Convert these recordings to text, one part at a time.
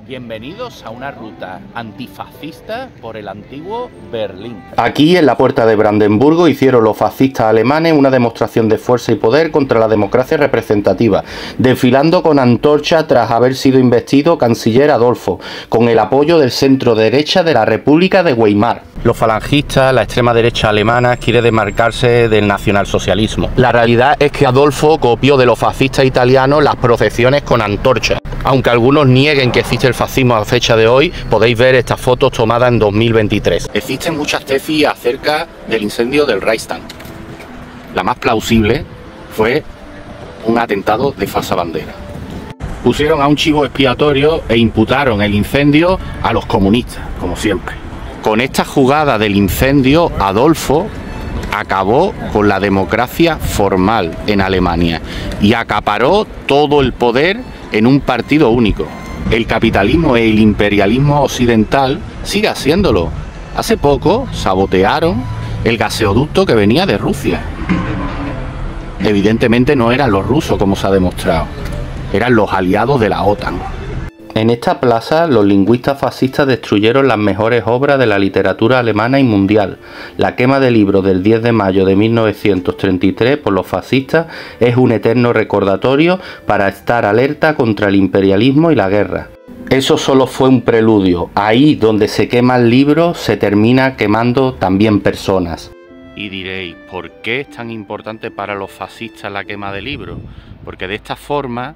Bienvenidos a una ruta antifascista por el antiguo Berlín. Aquí, en la puerta de Brandenburgo, hicieron los fascistas alemanes una demostración de fuerza y poder contra la democracia representativa, desfilando con antorcha tras haber sido investido canciller Adolfo, con el apoyo del centro derecha de la República de Weimar. Los falangistas, la extrema derecha alemana, quiere desmarcarse del nacionalsocialismo. La realidad es que Adolfo copió de los fascistas italianos las procesiones con antorchas. Aunque algunos nieguen que existe el fascismo a fecha de hoy, podéis ver estas fotos tomadas en 2023. Existen muchas tesis acerca del incendio del Reichstag. La más plausible fue un atentado de falsa bandera. Pusieron a un chivo expiatorio e imputaron el incendio a los comunistas, como siempre. Con esta jugada del incendio, Adolfo acabó con la democracia formal en Alemania y acaparó todo el poder en un partido único. El capitalismo y el imperialismo occidental sigue haciéndolo. Hace poco sabotearon el gaseoducto que venía de Rusia. Evidentemente no eran los rusos, como se ha demostrado, eran los aliados de la OTAN. En esta plaza, los lingüistas fascistas destruyeron las mejores obras de la literatura alemana y mundial. La quema de libros del 10 de mayo de 1933 por los fascistas es un eterno recordatorio para estar alerta contra el imperialismo y la guerra. Eso solo fue un preludio. Ahí donde se queman libros, se termina quemando también personas. Y diréis, ¿por qué es tan importante para los fascistas la quema de libros? Porque de esta forma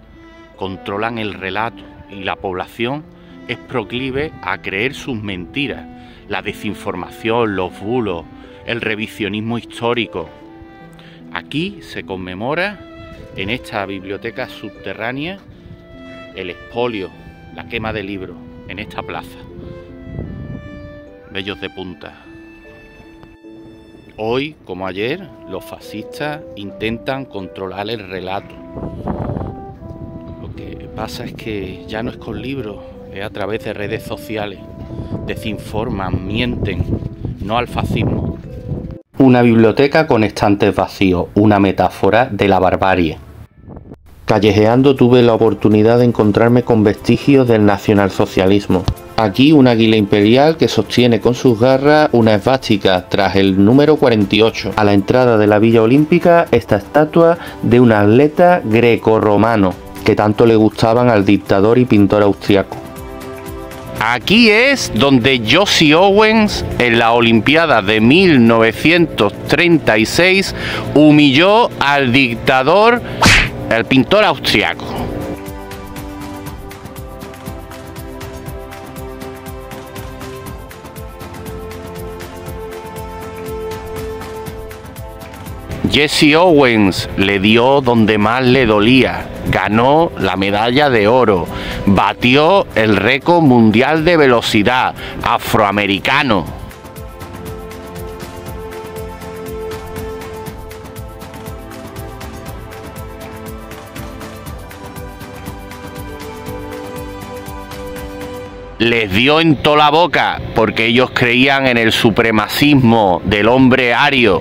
controlan el relato y la población es proclive a creer sus mentiras, la desinformación, los bulos, el revisionismo histórico. Aquí se conmemora, en esta biblioteca subterránea, el expolio, la quema de libros, en esta plaza. Vellos de punta. Hoy, como ayer, los fascistas intentan controlar el relato. Lo que pasa es que ya no es con libros, es a través de redes sociales. Desinforman, mienten, no al fascismo. Una biblioteca con estantes vacíos, una metáfora de la barbarie. Callejeando tuve la oportunidad de encontrarme con vestigios del nacionalsocialismo. Aquí un águila imperial que sostiene con sus garras una esvástica tras el número 48. A la entrada de la Villa Olímpica, esta estatua de un atleta grecorromano que tanto le gustaban al dictador y pintor austriaco. Aquí es donde Jesse Owens, en la Olimpiada de 1936, humilló al dictador, el pintor austriaco. Jesse Owens le dio donde más le dolía, ganó la medalla de oro, batió el récord mundial de velocidad, afroamericano. Les dio en toda la boca porque ellos creían en el supremacismo del hombre ario.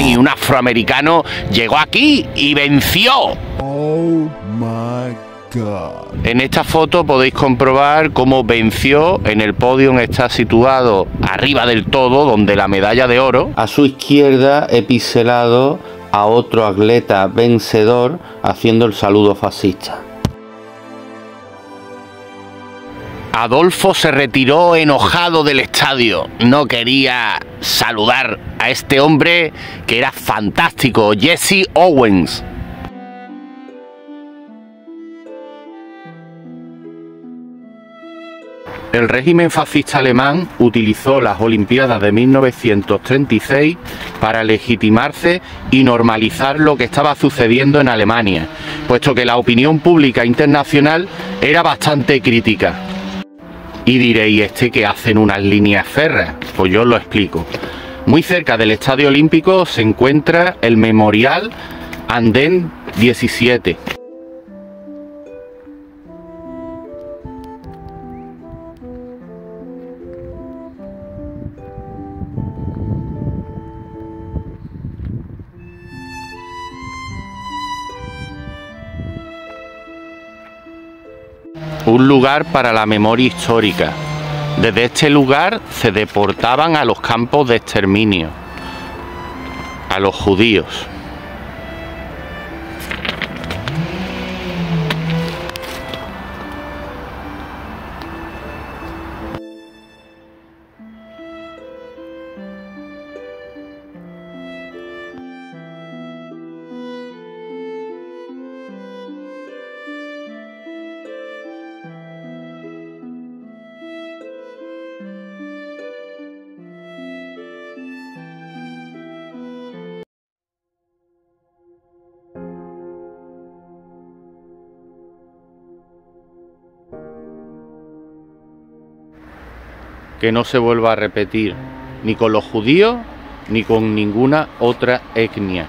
Y un afroamericano llegó aquí y venció. Oh my God. En esta foto podéis comprobar cómo venció. En el podio está situado arriba del todo, donde la medalla de oro. A su izquierda he pixelado a otro atleta vencedor haciendo el saludo fascista. Adolfo se retiró enojado del estadio. No quería saludar a este hombre que era fantástico, Jesse Owens. El régimen fascista alemán utilizó las Olimpiadas de 1936 para legitimarse y normalizar lo que estaba sucediendo en Alemania, puesto que la opinión pública internacional era bastante crítica. Y diréis, ¿este qué hacen unas líneas férreas? Pues yo os lo explico. Muy cerca del Estadio Olímpico se encuentra el Memorial Andén 17. fue un lugar para la memoria histórica. Desde este lugar se deportaban a los campos de exterminio, a los judíos. Que no se vuelva a repetir, ni con los judíos, ni con ninguna otra etnia.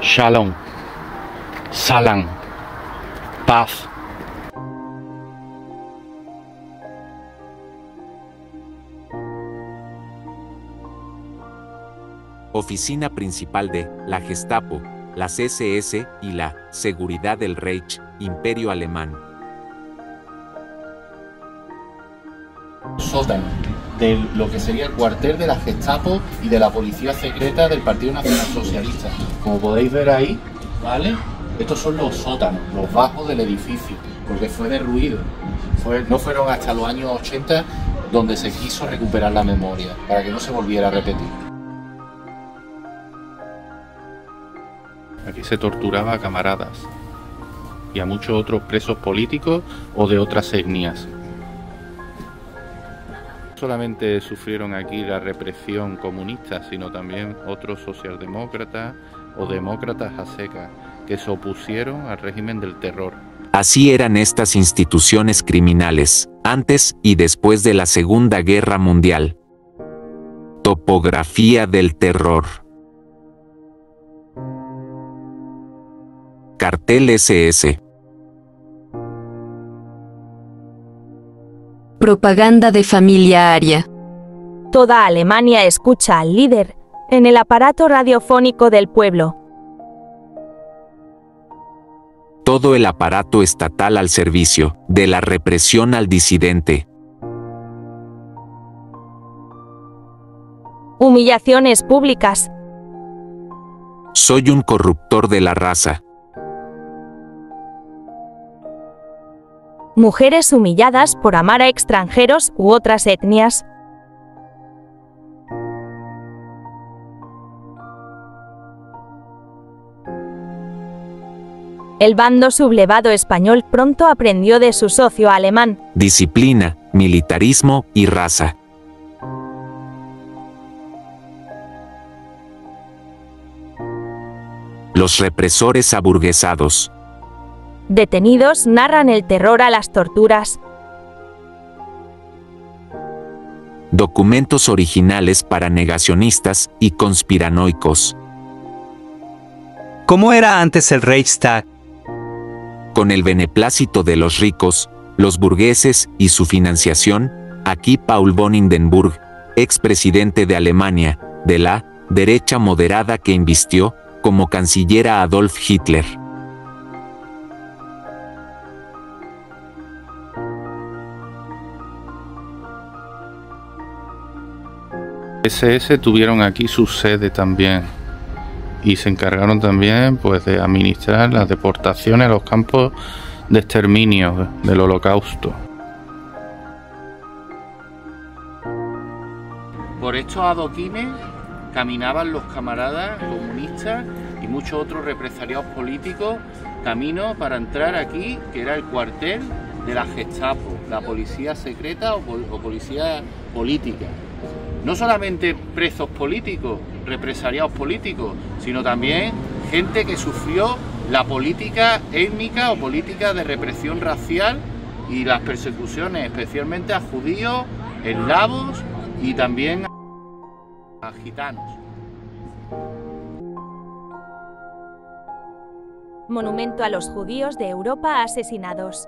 Shalom, Salam, paz. Oficina principal de la Gestapo, las SS y la Seguridad del Reich, Imperio Alemán. Sótano de lo que sería el cuartel de la Gestapo y de la policía secreta del Partido Nacional Socialista. Como podéis ver ahí, ¿vale? Estos son los sótanos, los bajos del edificio, porque fue derruido. No fueron hasta los años 80 donde se quiso recuperar la memoria, para que no se volviera a repetir. Aquí se torturaba a camaradas y a muchos otros presos políticos o de otras etnias. No solamente sufrieron aquí la represión comunista, sino también otros socialdemócratas o demócratas a secas que se opusieron al régimen del terror. Así eran estas instituciones criminales, antes y después de la Segunda Guerra Mundial. Topografía del terror. Cartel SS. Propaganda de familia aria. Toda Alemania escucha al líder en el aparato radiofónico del pueblo. Todo el aparato estatal al servicio de la represión al disidente. Humillaciones públicas. Soy un corruptor de la raza. Mujeres humilladas por amar a extranjeros u otras etnias. El bando sublevado español pronto aprendió de su socio alemán. Disciplina, militarismo y raza. Los represores aburguesados. Detenidos narran el terror a las torturas. Documentos originales para negacionistas y conspiranoicos. ¿Cómo era antes el Reichstag? Con el beneplácito de los ricos, los burgueses y su financiación, aquí Paul von Hindenburg, expresidente de Alemania, de la derecha moderada que invistió como canciller a Adolf Hitler. SS tuvieron aquí su sede también y se encargaron también pues de administrar las deportaciones a los campos de exterminio del Holocausto. Por estos adoquines caminaban los camaradas comunistas y muchos otros represaliados políticos camino para entrar aquí, que era el cuartel de la Gestapo, la policía secreta o policía política. No solamente presos políticos, represaliados políticos, sino también gente que sufrió la política étnica o política de represión racial y las persecuciones, especialmente a judíos, eslavos y también a gitanos. Monumento a los judíos de Europa asesinados.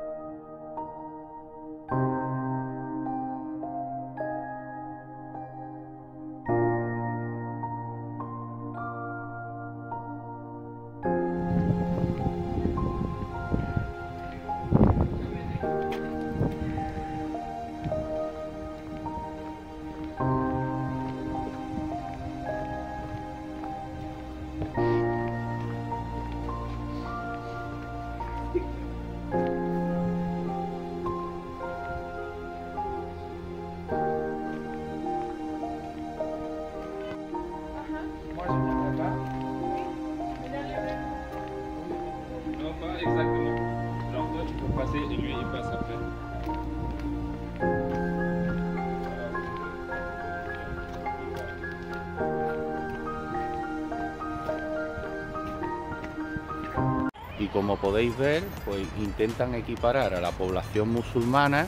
Y como podéis ver, pues intentan equiparar a la población musulmana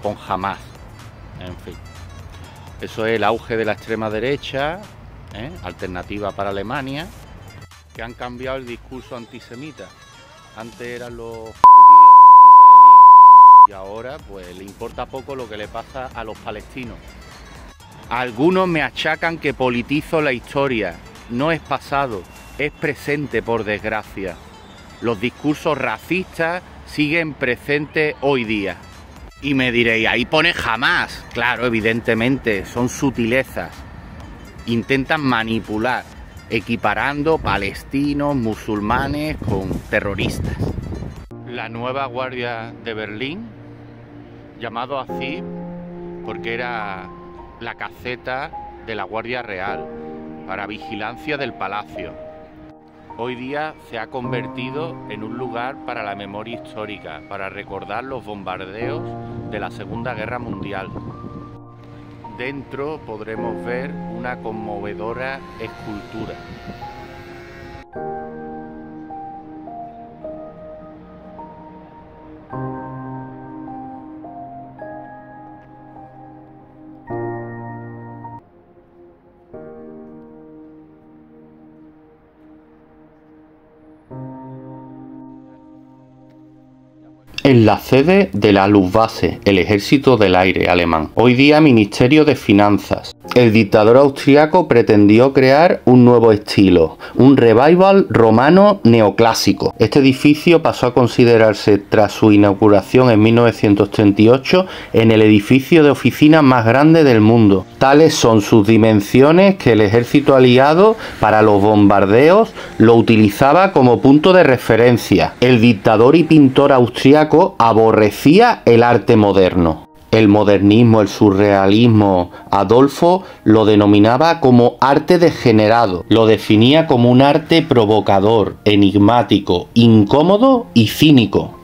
con Hamás. En fin, eso es el auge de la extrema derecha, alternativa para Alemania, que han cambiado el discurso antisemita. Antes eran los judíos israelíes y ahora pues le importa poco lo que le pasa a los palestinos. Algunos me achacan que politizo la historia. No es pasado, es presente, por desgracia. Los discursos racistas siguen presentes hoy día. Y me diréis, ahí pone Hamás. Claro, evidentemente, son sutilezas. Intentan manipular, equiparando palestinos, musulmanes con terroristas. La nueva guardia de Berlín, llamado así porque era la caseta de la Guardia Real para vigilancia del palacio. Hoy día se ha convertido en un lugar para la memoria histórica, para recordar los bombardeos de la Segunda Guerra Mundial. Dentro podremos ver una conmovedora escultura. En la sede de la Luftwaffe, el ejército del aire alemán, hoy día Ministerio de Finanzas. El dictador austriaco pretendió crear un nuevo estilo, un revival romano neoclásico. Este edificio pasó a considerarse, tras su inauguración en 1938, en el edificio de oficinas más grande del mundo. Tales son sus dimensiones que el ejército aliado, para los bombardeos, lo utilizaba como punto de referencia. El dictador y pintor austriaco aborrecía el arte moderno. El modernismo, el surrealismo, Adolfo lo denominaba como arte degenerado. Lo definía como un arte provocador, enigmático, incómodo y cínico.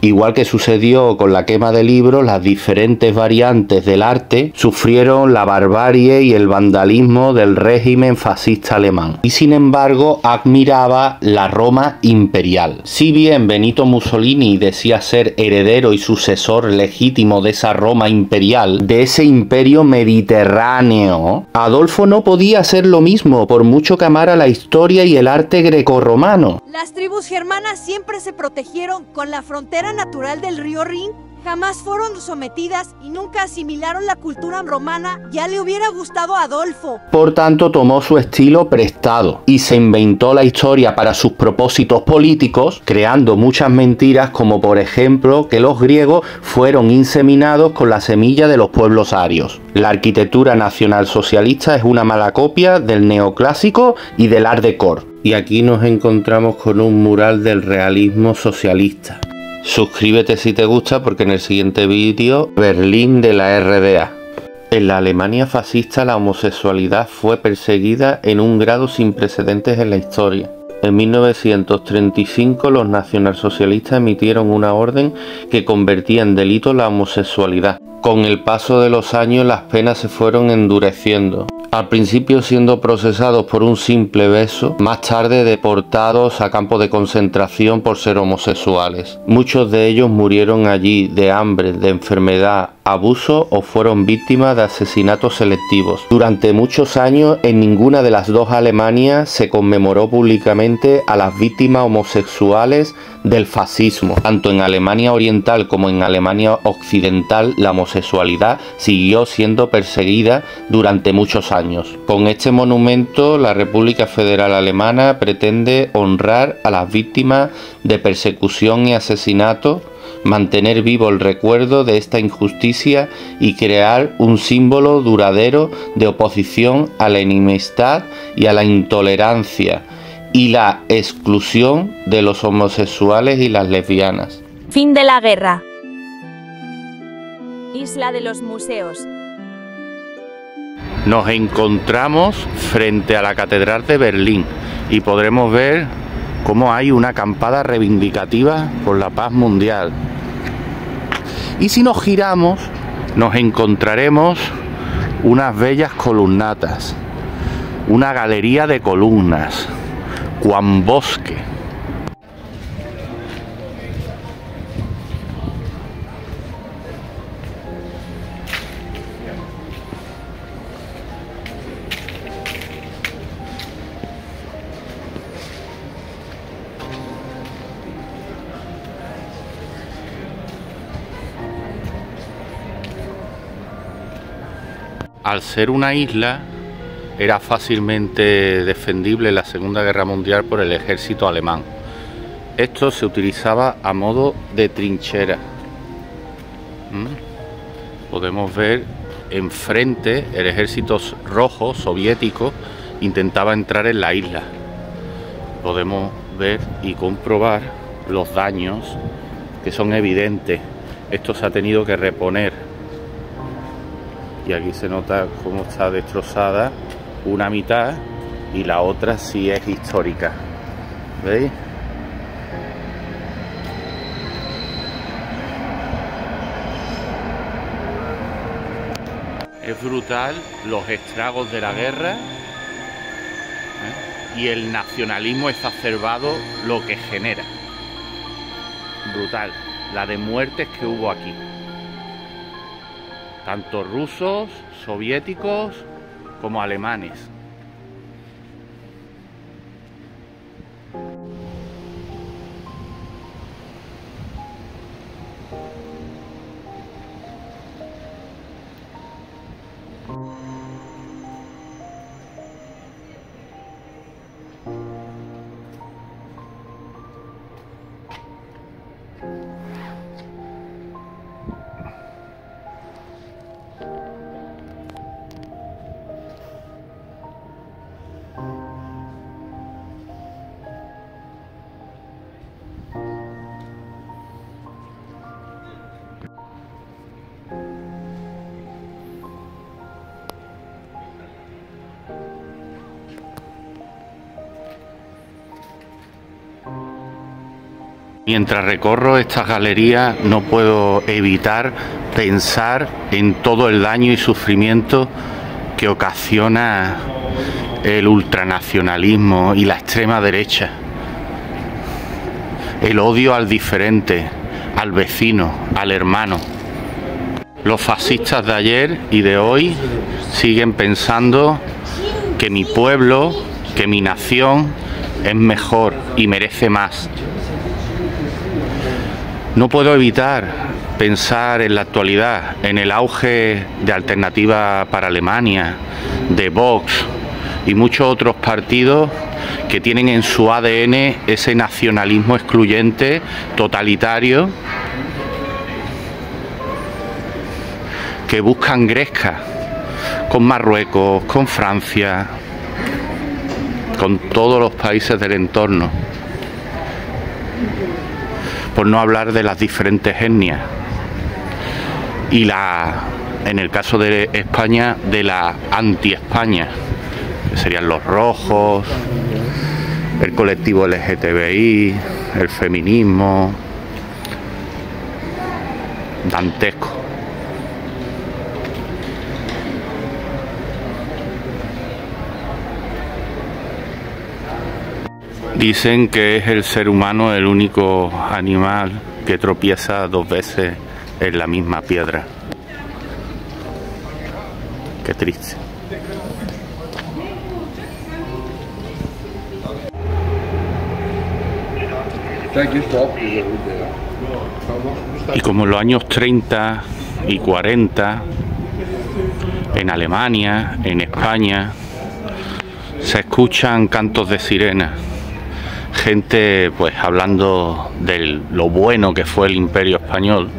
Igual que sucedió con la quema de libros, las diferentes variantes del arte sufrieron la barbarie y el vandalismo del régimen fascista alemán. Y sin embargo, admiraba la Roma imperial. Si bien Benito Mussolini decía ser heredero y sucesor legítimo de esa Roma imperial, de ese imperio mediterráneo, Adolfo no podía hacer lo mismo, por mucho que amara la historia y el arte grecorromano. Las tribus germanas siempre se protegieron con la frontera natural del río Rin, jamás fueron sometidas y nunca asimilaron la cultura romana. Ya le hubiera gustado a Adolfo. Por tanto, tomó su estilo prestado y se inventó la historia para sus propósitos políticos, creando muchas mentiras, como por ejemplo que los griegos fueron inseminados con la semilla de los pueblos arios. La arquitectura nacionalsocialista es una mala copia del neoclásico y del Art Deco. y aquí nos encontramos con un mural del realismo socialista. Suscríbete si te gusta, porque en el siguiente vídeo, Berlín de la RDA. En la Alemania fascista la homosexualidad fue perseguida en un grado sin precedentes en la historia. En 1935 los nacionalsocialistas emitieron una orden que convertía en delito la homosexualidad. Con el paso de los años las penas se fueron endureciendo. Al principio siendo procesados por un simple beso, más tarde deportados a campos de concentración por ser homosexuales. Muchos de ellos murieron allí de hambre, de enfermedad, abuso o fueron víctimas de asesinatos selectivos. Durante muchos años en ninguna de las dos Alemanias se conmemoró públicamente a las víctimas homosexuales del fascismo. Tanto en Alemania Oriental como en Alemania Occidental la homosexualidad siguió siendo perseguida durante muchos años. Con este monumento la República Federal Alemana pretende honrar a las víctimas de persecución y asesinato, mantener vivo el recuerdo de esta injusticia y crear un símbolo duradero de oposición a la enemistad y a la intolerancia y la exclusión de los homosexuales y las lesbianas. Fin de la guerra. Isla de los museos. Nos encontramos frente a la Catedral de Berlín y podremos ver cómo hay una acampada reivindicativa por la paz mundial. Y si nos giramos, nos encontraremos unas bellas columnatas, una galería de columnas, cuan bosque. Al ser una isla, era fácilmente defendible en la Segunda Guerra Mundial por el ejército alemán. Esto se utilizaba a modo de trinchera. Podemos ver enfrente el ejército rojo soviético intentaba entrar en la isla. Podemos ver y comprobar los daños que son evidentes. Esto se ha tenido que reponer. Y aquí se nota cómo está destrozada una mitad y la otra sí es histórica. ¿Veis? Es brutal los estragos de la guerra, y el nacionalismo exacerbado lo que genera. Brutal. La de muertes que hubo aquí. Tanto rusos, soviéticos, como alemanes. Mientras recorro estas galerías no puedo evitar pensar en todo el daño y sufrimiento que ocasiona el ultranacionalismo y la extrema derecha. El odio al diferente, al vecino, al hermano. Los fascistas de ayer y de hoy siguen pensando que mi pueblo, que mi nación es mejor y merece más. No puedo evitar pensar en la actualidad, en el auge de Alternativa para Alemania, de Vox y muchos otros partidos que tienen en su ADN ese nacionalismo excluyente, totalitario, que buscan gresca con Marruecos, con Francia, con todos los países del entorno, por no hablar de las diferentes etnias y en el caso de España, de la anti-España, que serían los rojos, el colectivo LGTBI, el feminismo, dantesco. Dicen que es el ser humano el único animal que tropieza 2 veces en la misma piedra. Qué triste. Y como en los años 30 y 40, en Alemania, en España, se escuchan cantos de sirena. Gente pues hablando de lo bueno que fue el Imperio Español.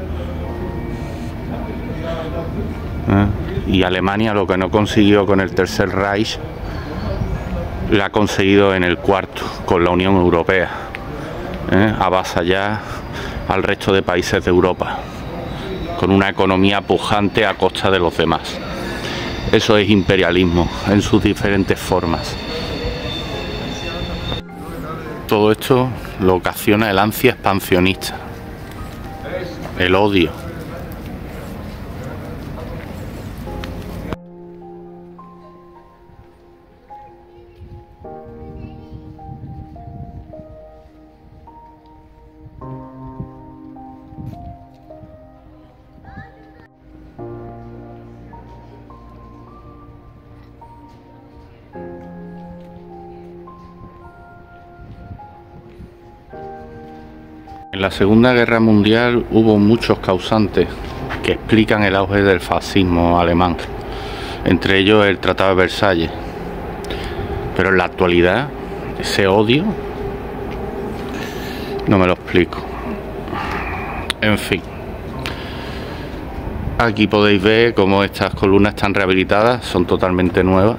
Y Alemania lo que no consiguió con el Tercer Reich, lo ha conseguido en el cuarto, con la Unión Europea. Avasallar al resto de países de Europa, con una economía pujante a costa de los demás. Eso es imperialismo en sus diferentes formas. Todo esto lo ocasiona el ansia expansionista, el odio. En la Segunda Guerra Mundial hubo muchos causantes que explican el auge del fascismo alemán, entre ellos el Tratado de Versalles. Pero en la actualidad, ese odio, no me lo explico. En fin, aquí podéis ver cómo estas columnas están rehabilitadas, son totalmente nuevas,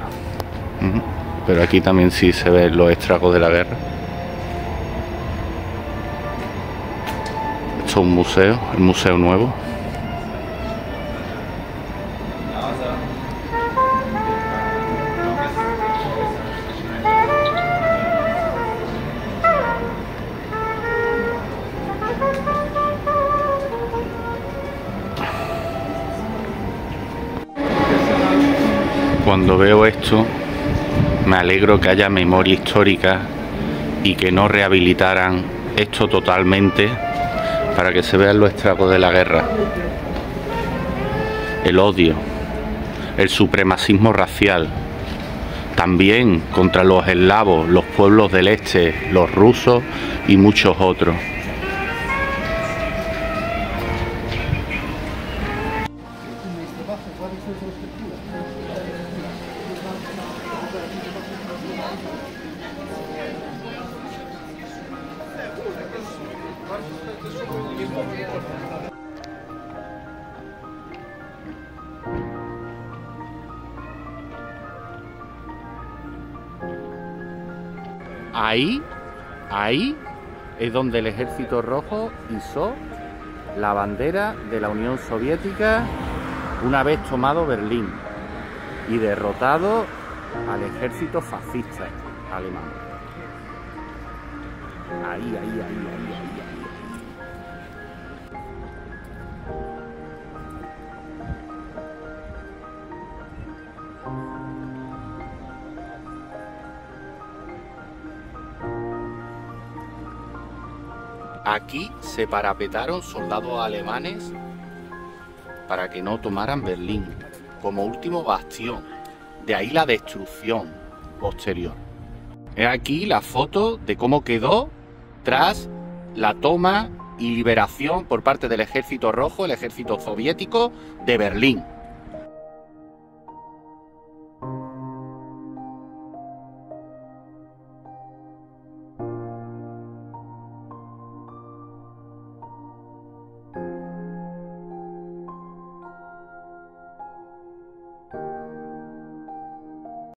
pero aquí también sí se ven los estragos de la guerra. Esto es un museo, el Museo Nuevo. Cuando veo esto, me alegro que haya memoria histórica y que no rehabilitaran esto totalmente para que se vean los estragos de la guerra, el odio, el supremacismo racial, también contra los eslavos, los pueblos del este, los rusos y muchos otros. Ahí es donde el Ejército Rojo izó la bandera de la Unión Soviética una vez tomado Berlín y derrotado al ejército fascista alemán. Ahí. Aquí se parapetaron soldados alemanes para que no tomaran Berlín, como último bastión. De ahí la destrucción posterior. Es aquí la foto de cómo quedó tras la toma y liberación por parte del Ejército Rojo, el Ejército Soviético, de Berlín.